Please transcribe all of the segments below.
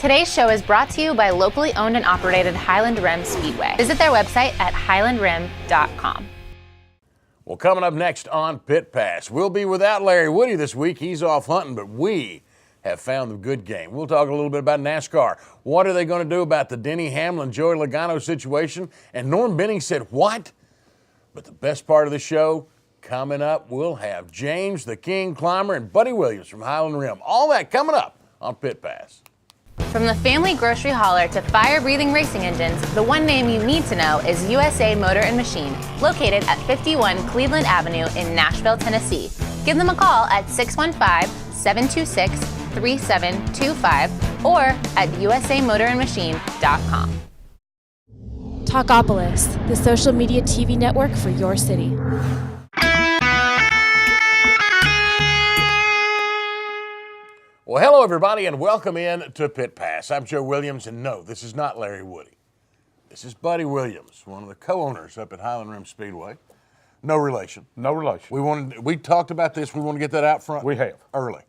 Today's show is brought to you by locally owned and operated Highland Rim Speedway. Visit their website at highlandrim.com. Well, coming up next on Pit Pass, we'll be without Larry Woody this week. He's off hunting, but we have found the good game. We'll talk a little bit about NASCAR. What are they going to do about the Denny, Hamlin, Joey Logano situation? And Norm Benning said, what? But the best part of the show, coming up, we'll have James, the King Climber, and Buddy Williams from Highland Rim. All that coming up on Pit Pass. From the family grocery hauler to fire-breathing racing engines, the one name you need to know is USA Motor and Machine, located at 51 Cleveland Avenue in Nashville, Tennessee. Give them a call at 615-726-3725 or at usamotorandmachine.com. Talkapolis, the social media TV network for your city. Well, hello, everybody, and welcome in to Pit Pass. I'm Joe Williams, and no, this is not Larry Woody. This is Buddy Williams, one of the co-owners up at Highland Rim Speedway. No relation. No relation. We talked about this. We want to get that out front. We have. Early.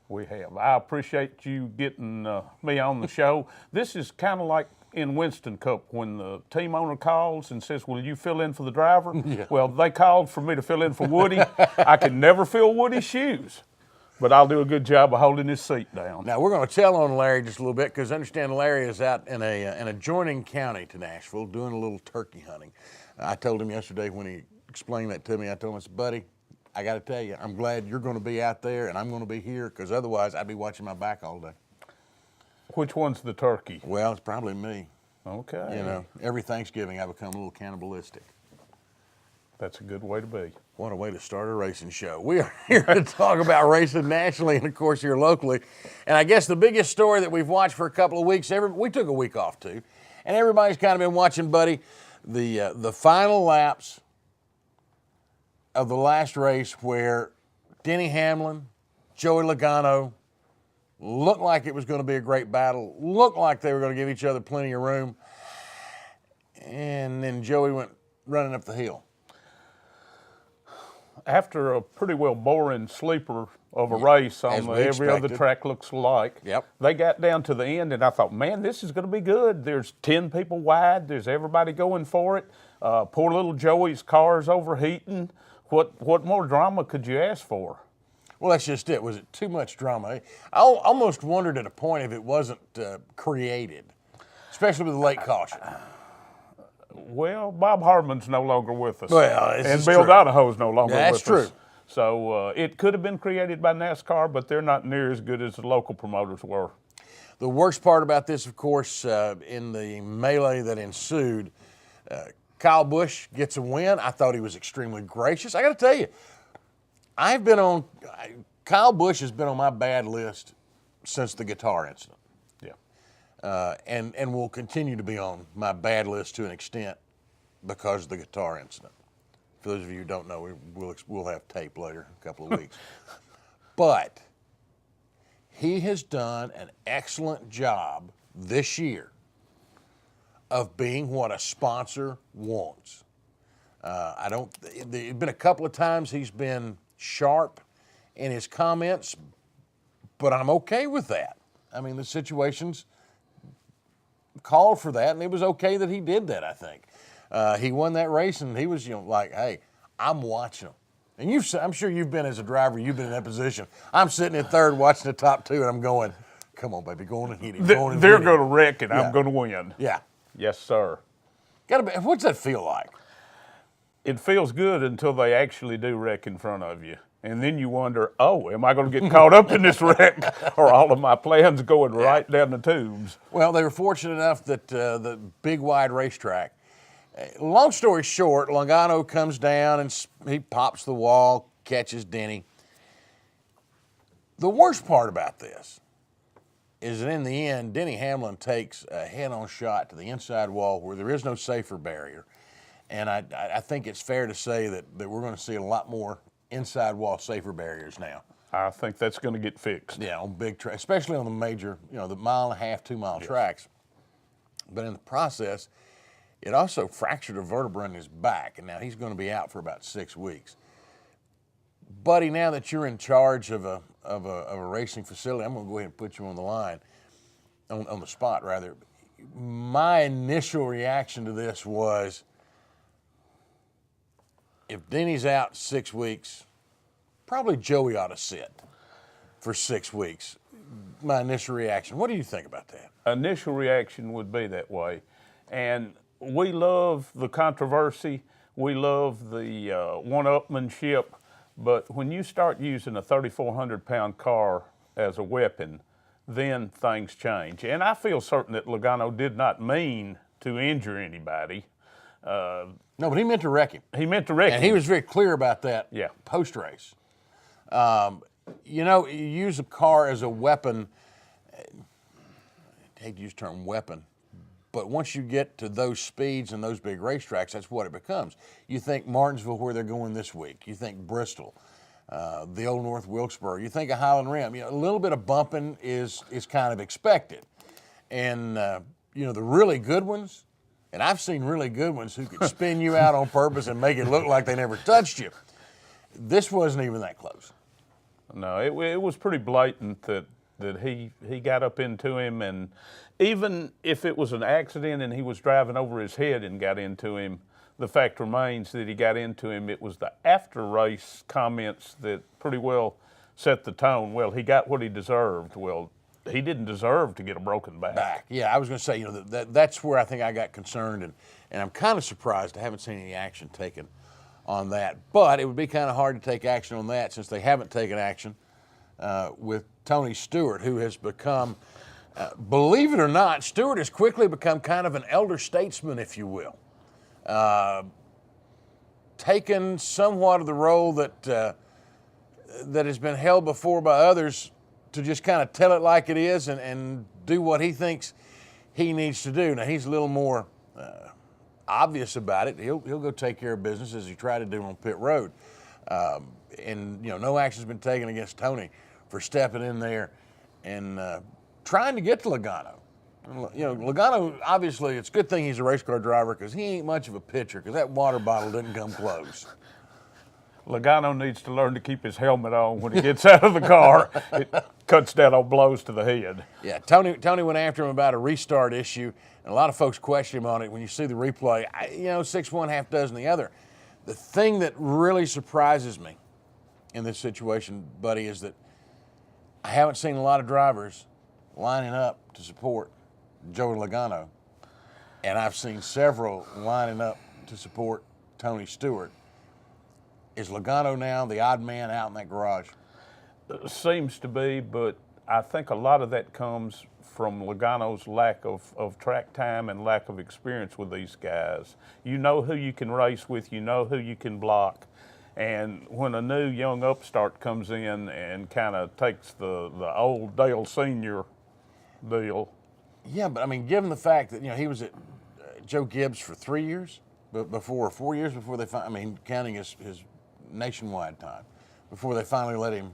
We have. I appreciate you getting me on the show. This is kind of like in Winston Cup when the team owner calls and says, will you fill in for the driver? Yeah. Well, they called for me to fill in for Woody. I can never fill Woody's shoes, but I'll do a good job of holding his seat down. Now, we're going to tell on Larry just a little bit because I understand Larry is out in an adjoining county to Nashville doing a little turkey hunting. I told him yesterday when he explained that to me, I told him, I said, buddy, I got to tell you, I'm glad you're going to be out there and I'm going to be here because otherwise I'd be watching my back all day. Which one's the turkey? Well, it's probably me. Okay. You know, every Thanksgiving I become a little cannibalistic. That's a good way to be. What a way to start a racing show. We are here to talk about racing nationally and, of course, here locally. And I guess the biggest story that we've watched for a couple of weeks, we took a week off too, and everybody's kind of been watching, Buddy, the final laps of the last race where Denny Hamlin, Joey Logano, looked like it was going to be a great battle, looked like they were going to give each other plenty of room, and then Joey went running up the hill. After a pretty well boring sleeper of a race on every other track looks alike, they got down to the end, and I thought, man, this is going to be good. There's 10 people wide. There's everybody going for it. Poor little Joey's car's overheating. What more drama could you ask for? Well, that's just it. Was it too much drama? I almost wondered at a point if it wasn't created, especially with the late caution. Well, Bob Harmon's no longer with us. Well, and Bill Donahoe's no longer with us. That's true. So it could have been created by NASCAR, but they're not near as good as the local promoters were. The worst part about this, of course, in the melee that ensued, Kyle Busch gets a win. I thought he was extremely gracious. I got to tell you, Kyle Busch has been on my bad list since the guitar incident. And will continue to be on my bad list to an extent because of the guitar incident. For those of you who don't know, we'll have tape later, a couple of weeks. But he has done an excellent job this year of being what a sponsor wants. There's been a couple of times he's been sharp in his comments, but I'm okay with that. I mean, the situation's called for that, and it was okay that he did that, I think. He won that race, and he was, like, hey, I'm watching him. And I'm sure you've been as a driver, you've been in that position. I'm sitting in third watching the top two, and I'm going, come on, baby, go on and hit him. They're going to wreck, and I'm going to win. Yeah. Yes, sir. What's that feel like? It feels good until they actually do wreck in front of you. And then you wonder, am I going to get caught up in this wreck? Or all of my plans going right down the tubes? Well, they were fortunate enough that the big wide racetrack, long story short, Logano comes down and he pops the wall, catches Denny. The worst part about this is that in the end, Denny Hamlin takes a head-on shot to the inside wall where there is no safer barrier. And I think it's fair to say that we're going to see a lot more inside wall safer barriers now. I think that's going to get fixed. Yeah, on big tracks, especially on the major, the 1.5-mile, 2-mile tracks. But in the process, it also fractured a vertebra in his back, and now he's going to be out for about 6 weeks. Buddy, now that you're in charge of a racing facility, I'm going to go ahead and put you on the line. on the spot, rather. My initial reaction to this was, if Denny's out 6 weeks, probably Joey ought to sit for 6 weeks. My initial reaction. What do you think about that? Initial reaction would be that way. And we love the controversy. We love the one-upmanship. But when you start using a 3,400-pound car as a weapon, then things change. And I feel certain that Logano did not mean to injure anybody. No, but he meant to wreck him. He meant to wreck him. And he was very clear about that Yeah. post-race. You know, you use a car as a weapon. I hate to use the term weapon, but once you get to those speeds and those big racetracks, that's what it becomes. You think Martinsville, where they're going this week. You think Bristol, the Old North Wilkesboro. You think of Highland Rim. You know, a little bit of bumping is kind of expected. And, you know, the really good ones, and I've seen really good ones who could spin you out on purpose and make it look like they never touched you. This wasn't even that close. No, it was pretty blatant that he got up into him, and even if it was an accident and he was driving over his head and got into him, the fact remains that he got into him. It was the after-race comments that pretty well set the tone. Well, he got what he deserved. Well, he didn't deserve to get a broken back. Yeah, I was going to say, you know, that's where I think I got concerned, and I'm kind of surprised I haven't seen any action taken on that. But it would be kind of hard to take action on that since they haven't taken action with Tony Stewart, who has become, believe it or not, Stewart has quickly become kind of an elder statesman, if you will. Taken somewhat of the role that has been held before by others to just kind of tell it like it is and do what he thinks he needs to do. Now, he's a little more obvious about it. He'll go take care of business as he tried to do on pit road. And, you know, no action's been taken against Tony for stepping in there and trying to get to Logano. You know, Logano, obviously, it's a good thing he's a race car driver because he ain't much of a pitcher because that water bottle didn't come close. Logano needs to learn to keep his helmet on when he gets out of the car. It cuts down on blows to the head. Yeah, Tony went after him about a restart issue, and a lot of folks question him on it. When you see the replay, you know, 6 one, half dozen the other. The thing that really surprises me in this situation, buddy, is that I haven't seen a lot of drivers lining up to support Joey Logano, and I've seen several lining up to support Tony Stewart. Is Logano now the odd man out in that garage? Seems to be, but I think a lot of that comes from Logano's lack of track time and lack of experience with these guys. You know who you can race with, you know who you can block, and when a new young upstart comes in and kind of takes the old Dale Sr. deal. Yeah, but I mean, given the fact that, you know, he was at Joe Gibbs for 3 years, but 4 years before they counting his nationwide time, before they finally let him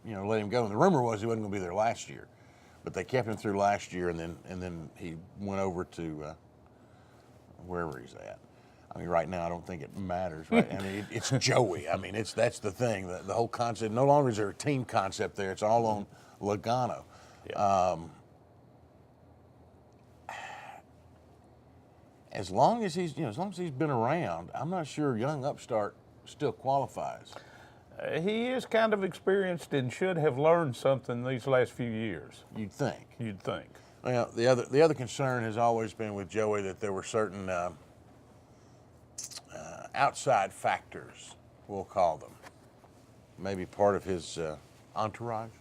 go. And the rumor was he wasn't going to be there last year, but they kept him through last year, and then he went over to wherever he's at. I mean, right now I don't think it matters, right? I mean, it's Joey. I mean, that's the thing. The whole concept. No longer is there a team concept there. It's all on Logano. Yeah. As long as he's been around, I'm not sure young upstart still qualifies. He is kind of experienced and should have learned something these last few years. You'd think. You'd think. Well, the other concern has always been with Joey that there were certain outside factors, we'll call them, maybe part of his entourage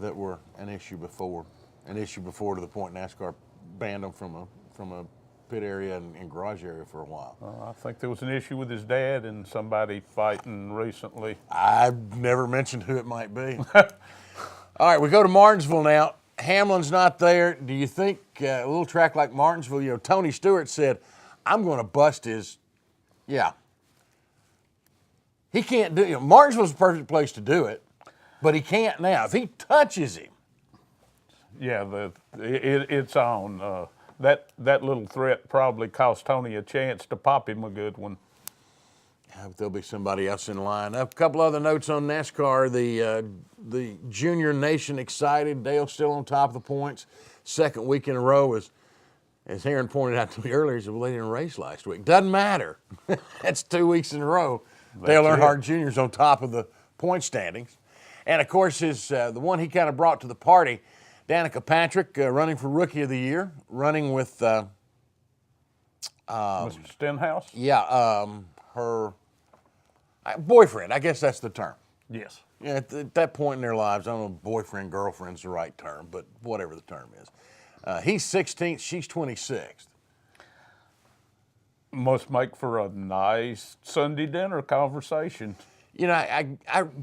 that were an issue before to the point NASCAR banned him from a pit area and garage area for a while. I think there was an issue with his dad and somebody fighting recently. I've never mentioned who it might be. All right, we go to Martinsville now. Hamlin's not there. Do you think a little track like Martinsville, you know, Tony Stewart said, I'm going to bust his, yeah. He can't do, you know, Martinsville's the perfect place to do it, but he can't now. If he touches him. Yeah, it's on. That little threat probably cost Tony a chance to pop him a good one. There'll be somebody else in line. A couple other notes on NASCAR. The Junior Nation excited. Dale's still on top of the points. second week in a row, as Aaron pointed out to me earlier, he said, well, they didn't race last week. Doesn't matter. That's 2 weeks in a row. Dale Earnhardt Jr. is on top of the point standings. And, of course, the one he kind of brought to the party, Danica Patrick, running for Rookie of the Year, running with Mr. Stenhouse? Yeah, her boyfriend. I guess that's the term. Yes. Yeah, at that point in their lives, I don't know if boyfriend, girlfriend's the right term, but whatever the term is. He's 16th, she's 26th. Must make for a nice Sunday dinner conversation. You know, I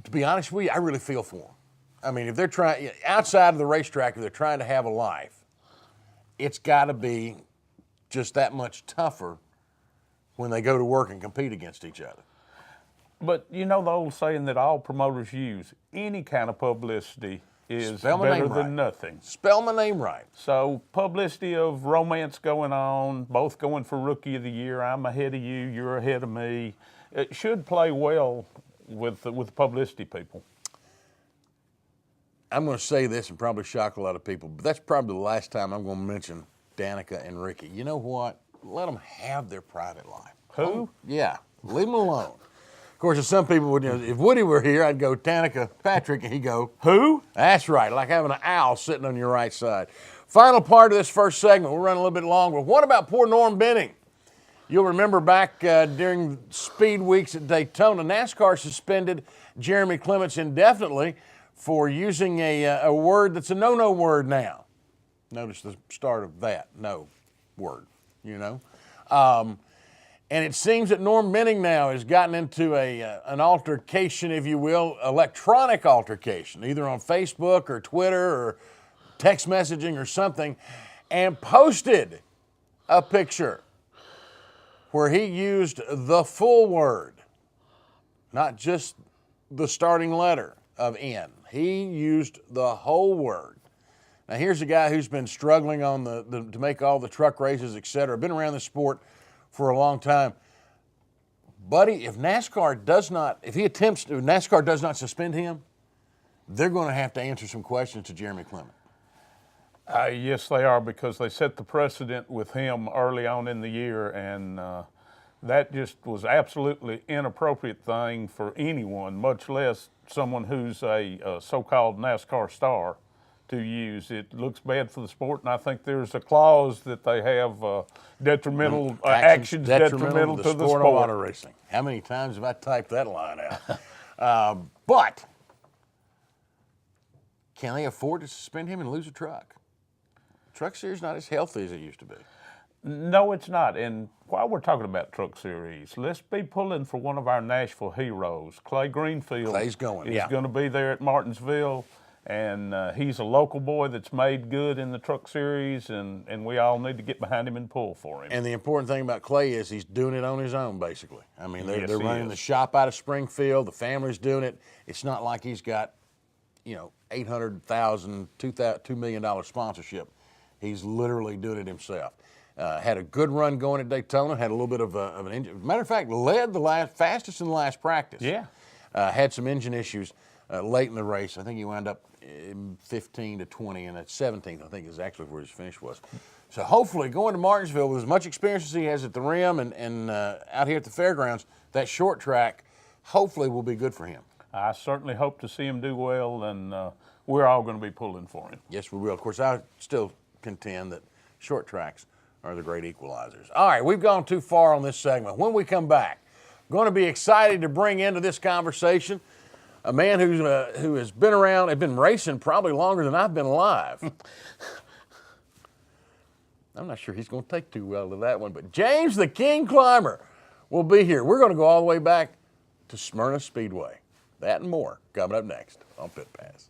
to be honest with you, I really feel for them. I mean, if they're trying, outside of the racetrack, if they're trying to have a life, it's got to be just that much tougher when they go to work and compete against each other. But you know the old saying that all promoters use, any kind of publicity is better than nothing. Spell my name right. So publicity of romance going on, both going for Rookie of the Year, I'm ahead of you, you're ahead of me. It should play well with publicity people. I'm going to say this and probably shock a lot of people, but that's probably the last time I'm going to mention Danica and Ricky. You know what? Let them have their private life. Who? Yeah, leave them alone. Of course, if some people would, if Woody were here, I'd go Danica Patrick, and he'd go, who? That's right, like having an owl sitting on your right side. Final part of this first segment, we're running a little bit long, but what about poor Norm Benning? You'll remember back during speed weeks at Daytona, NASCAR suspended Jeremy Clements indefinitely for using a word that's a no-no word now. Notice the start of that, no word, you know. And it seems that Norm Benning now has gotten into an altercation, if you will, electronic altercation, either on Facebook or Twitter or text messaging or something, and posted a picture where he used the full word, not just the starting letter of N. He used the whole word. Now here's a guy who's been struggling on to make all the truck races, et cetera, been around the sport for a long time. Buddy, if NASCAR does not suspend him, they're going to have to answer some questions to Jeremy Clement. Yes, they are, because they set the precedent with him early on in the year, and that just was absolutely inappropriate thing for anyone, much less someone who's a so-called NASCAR star, to use. It looks bad for the sport, and I think there's a clause that they have detrimental actions detrimental to the sport. Of auto racing. How many times have I typed that line out? But can they afford to suspend him and lose a truck? Truck Series not as healthy as it used to be. No, it's not. And while we're talking about Truck Series, let's be pulling for one of our Nashville heroes. Clay Greenfield is going to be there at Martinsville. And he's a local boy that's made good in the Truck Series, and we all need to get behind him and pull for him. And the important thing about Clay is he's doing it on his own, basically. I mean, they're running the shop out of Springfield. The family's doing it. It's not like he's got, $800,000, $2 million sponsorship. He's literally doing it himself. Had a good run going at Daytona. Had a little bit of an engine. Matter of fact, led fastest in the last practice. Yeah. Had some engine issues late in the race. I think he wound up 15 to 20, and at 17th, I think, is actually where his finish was. So hopefully, going to Martinsville with as much experience as he has at the rim and out here at the fairgrounds, that short track hopefully will be good for him. I certainly hope to see him do well, and we're all going to be pulling for him. Yes, we will. Of course, I still contend that short tracks are the great equalizers. All right, we've gone too far on this segment. When we come back, I'm going to be excited to bring into this conversation a man who has been around and been racing probably longer than I've been alive. I'm not sure he's going to take too well to that one, but James the King Climber will be here. We're going to go all the way back to Smyrna Speedway. That and more coming up next on Pit Pass.